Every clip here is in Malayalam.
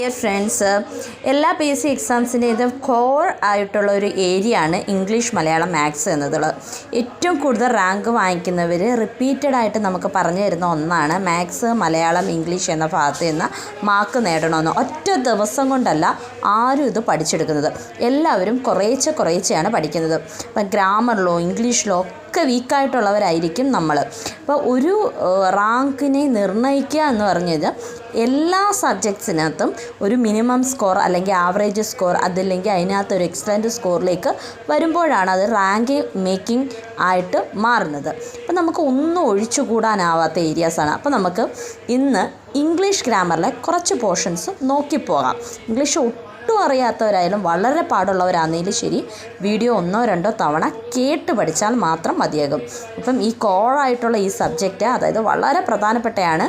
ഡിയർ ഫ്രണ്ട്സ്, എല്ലാ PSC എക്സാംസിൻ്റെതും കോർ ആയിട്ടുള്ള ഒരു ഏരിയ ആണ് ഇംഗ്ലീഷ്, മലയാളം, മാത്സ് എന്നതുള്ളത്. ഏറ്റവും കൂടുതൽ റാങ്ക് വാങ്ങിക്കുന്നവർ റിപ്പീറ്റഡ് ആയിട്ട് നമുക്ക് പറഞ്ഞു തരുന്ന ഒന്നാണ് മാത്സ്, മലയാളം, ഇംഗ്ലീഷ് എന്ന ഭാഗത്ത് നിന്ന് മാർക്ക് നേടണമെന്ന്. ഒറ്റ ദിവസം കൊണ്ടല്ല ആരും ഇത് പഠിച്ചെടുക്കുന്നത്. എല്ലാവരും കുറേശ്ശെയാണ് പഠിക്കുന്നത്. ഇപ്പം ഗ്രാമറിലോ ഇംഗ്ലീഷിലോ ഒക്കെ വീക്കായിട്ടുള്ളവരായിരിക്കും നമ്മൾ. അപ്പോൾ ഒരു റാങ്കിനെ നിർണ്ണയിക്കുക എന്ന് പറഞ്ഞത് എല്ലാ സബ്ജക്ട്സിനകത്തും ഒരു മിനിമം സ്കോർ അല്ലെങ്കിൽ ആവറേജ് സ്കോർ, അതല്ലെങ്കിൽ അതിനകത്ത് ഒരു എക്സലൻറ്റ് സ്കോറിലേക്ക് വരുമ്പോഴാണ് അത് റാങ്ക് മേക്കിംഗ് ആയിട്ട് മാറുന്നത്. അപ്പോൾ നമുക്ക് ഒന്നും ഒഴിച്ചുകൂടാനാവാത്ത ഏരിയാസാണ്. അപ്പോൾ നമുക്ക് ഇന്ന് ഇംഗ്ലീഷ് ഗ്രാമറിലെ കുറച്ച് പോർഷൻസ് നോക്കിപ്പോകാം. ഇംഗ്ലീഷ് ഒട്ടും അറിയാത്തവരായാലും വളരെ പാടുള്ളവരാണെങ്കിലും ശരി, വീഡിയോ 1-2 തവണ കേട്ട് പഠിച്ചാൽ മാത്രം മതിയാകും. അപ്പം ഈ കോറായിട്ടുള്ള ഈ സബ്ജക്റ്റ്, അതായത് വളരെ പ്രധാനപ്പെട്ടതാണ്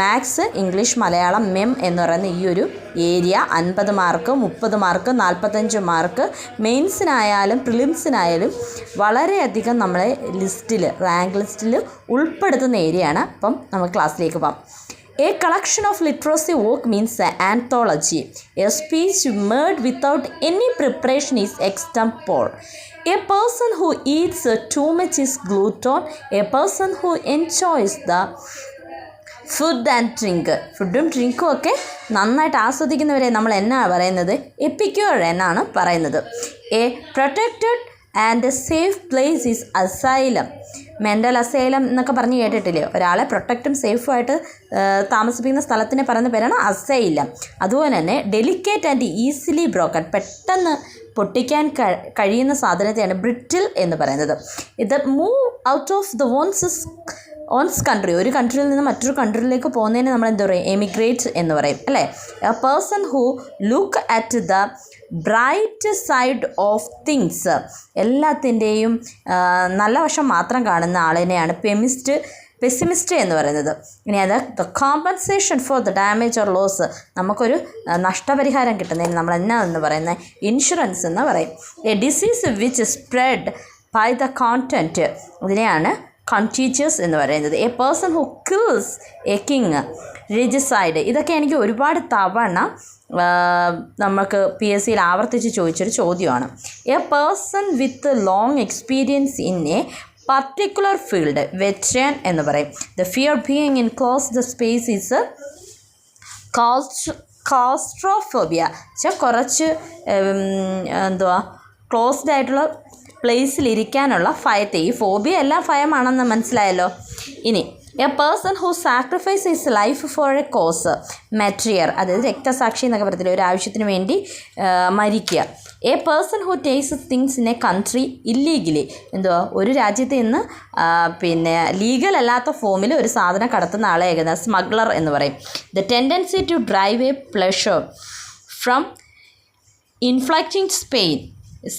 മാത്സ്, ഇംഗ്ലീഷ്, മലയാളം, മെം എന്ന് പറയുന്ന ഈ ഒരു ഏരിയ. 50 മാർക്ക്, 30 മാർക്ക്, 45 മാർക്ക് മെയിൻസിനായാലും പ്രിലിംസിനായാലും വളരെയധികം നമ്മളെ റാങ്ക് ലിസ്റ്റിൽ ഉൾപ്പെടുത്തുന്ന ഏരിയയാണ്. അപ്പം നമുക്ക് ക്ലാസ്സിലേക്ക് പോകാം. A collection of literacy work means an anthology. A speech made without any preparation is extempore. A person who eats too much is glutton. A person who enjoys the food and drink, ഫുഡും ഡ്രിങ്കും ഒക്കെ നന്നായിട്ട് ആസ്വദിക്കുന്നവരെ നമ്മൾ എന്നാണ് പറയുന്നത്? എപ്പിക്യൂർ എന്നാണ് പറയുന്നത്. A protected and safe place is asylum. Mental asylum എന്നൊക്കെ പറഞ്ഞ് കേട്ടിട്ടില്ലേ? ഒരാളെ പ്രൊട്ടക്റ്റും സേഫുമായിട്ട് താമസിപ്പിക്കുന്ന സ്ഥലത്തിന് പറയുന്ന പേരാണ് അസൈലം. അതുപോലെ തന്നെ ഡെലിക്കേറ്റ് ആൻഡ് ഈസിലി ബ്രോക്കൺ, പെട്ടെന്ന് പൊട്ടിക്കാൻ കഴിയുന്ന സാധനത്തെയാണ് ബ്രിറ്റിൽ എന്ന് പറയുന്നത്. ഇത് move out of the one's country, ഒരു കൺട്രിയിൽ നിന്ന് മറ്റൊരു കൺട്രിയിലേക്ക് പോകുന്നതിന് നമ്മൾ എന്താ പറയുക? എമിഗ്രേറ്റ് എന്ന് പറയും അല്ലേ? A person who look at the bright side of things, എല്ലാത്തിൻ്റെയും നല്ല വശം മാത്രം കാണുന്ന ആളിനെയാണ് പെസിമിസ്റ്റ് എന്ന് പറയുന്നത്. ഇനി അത് the compensation for the damage or loss, നമുക്കൊരു നഷ്ടപരിഹാരം കിട്ടുന്നതിന് നമ്മൾ എന്നാ എന്ന് പറയുന്നത്? ഇൻഷുറൻസ് എന്ന് പറയും. A disease which spread by the contact, ഇതിനെയാണ് കൺടീജിയസ് എന്ന് പറയുന്നത്. A person who kills a king, regicide. ഇതൊക്കെ എനിക്ക് ഒരുപാട് തവണ നമുക്ക് PSCയിൽ ആവർത്തിച്ച് ചോദിച്ചൊരു ചോദ്യമാണ്. A person with long experience in a particular field, veteran എന്ന് പറയും. The fear being in closed space is claustrophobia. കുറച്ച് ക്ലോസ്ഡ് ആയിട്ടുള്ള പ്ലേസിലിരിക്കാനുള്ള ഭയത്തെ, ഈ ഫോബിയ എല്ലാം ഭയമാണെന്ന് മനസ്സിലായല്ലോ. ഇനി a person who sacrifice his life for A cos, മെട്രിയർ, അതായത് രക്തസാക്ഷി എന്നൊക്കെ പറയത്തില്ല, ഒരു ആവശ്യത്തിന് വേണ്ടി മരിക്കുക. A person who takes things in A country illegally, ഒരു രാജ്യത്ത് നിന്ന് ലീഗൽ അല്ലാത്ത ഫോമിൽ ഒരു സാധനം കടത്തുന്ന ആളെ സ്മഗ്ലർ എന്ന് പറയും. The tendency to drive a pleasure from inflicting pain,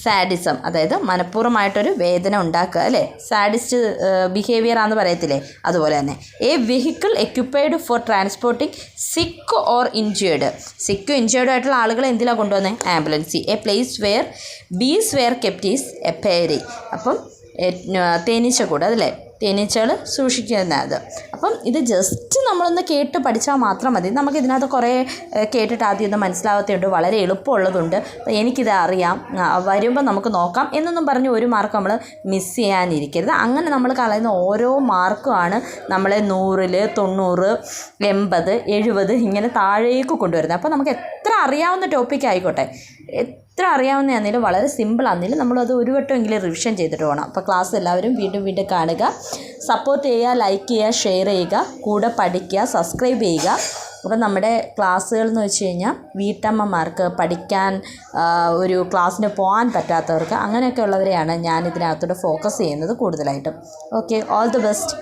sadism, അതായത് മനഃപൂർവ്വമായിട്ടൊരു വേദന ഉണ്ടാക്കുക അല്ലേ? സാഡിസ്റ്റ് ബിഹേവിയർ ആണെന്ന് പറയത്തില്ലേ? അതുപോലെ തന്നെ. A vehicle equipped for transporting sick or injured, സിക്കും ഇൻജേർഡും ആയിട്ടുള്ള ആളുകളെ എന്തിലാണ് കൊണ്ടുവന്നത്? ആംബുലൻസി. A place where bees where kept is apiary, അപ്പം തേനീച്ചക്കൂട് അതല്ലേ? തേനീച്ചകൾ സൂക്ഷിക്കുന്ന അത്. അപ്പം ഇത് ജസ്റ്റ് നമ്മളൊന്ന് കേട്ട് പഠിച്ചാൽ മാത്രം മതി. നമുക്കിതിനകത്ത് കുറേ കേട്ടിട്ട് ആദ്യമൊന്നും മനസ്സിലാവാത്തതുണ്ട്, വളരെ എളുപ്പമുള്ളതുണ്ട്. എനിക്കിത് അറിയാം, വരുമ്പോൾ നമുക്ക് നോക്കാം എന്നൊന്നും പറഞ്ഞ് ഒരു മാർക്ക് നമ്മൾ മിസ് ചെയ്യാനിരിക്കരുത്. അങ്ങനെ നമ്മൾ കളയുന്ന ഓരോ മാർക്കുമാണ് നമ്മളെ 100, 90, 80, 70 ഇങ്ങനെ താഴേക്ക് കൊണ്ടുവരുന്നത്. അപ്പോൾ നമുക്ക് എത്ര അറിയാവുന്ന ടോപ്പിക് ആയിക്കോട്ടെ, എത്ര അറിയാവുന്നതാണെങ്കിലും വളരെ സിമ്പിളാണെങ്കിലും നമ്മളത് ഒരു വട്ടമെങ്കിലും റിവിഷൻ ചെയ്തിട്ട് പോകണം. അപ്പോൾ ക്ലാസ് എല്ലാവരും വീണ്ടും കാണുക, സപ്പോർട്ട് ചെയ്യുക, ലൈക്ക് ചെയ്യുക, ഷെയർ ചെയ്യുക, കൂടെ പഠിക്കുക, സബ്സ്ക്രൈബ് ചെയ്യുക. അപ്പോൾ നമ്മുടെ ക്ലാസ്സുകൾ എന്ന് വെച്ച് കഴിഞ്ഞാൽ വീട്ടമ്മമാർക്ക്, പഠിക്കാൻ ഒരു ക്ലാസ്സിന് പോകാൻ പറ്റാത്തവർക്ക്, അങ്ങനെയൊക്കെ ഉള്ളവരെയാണ് ഞാൻ ഇതിനകത്തോട്ട് ഫോക്കസ് ചെയ്യുന്നത് കൂടുതലായിട്ടും. Okay, all the best.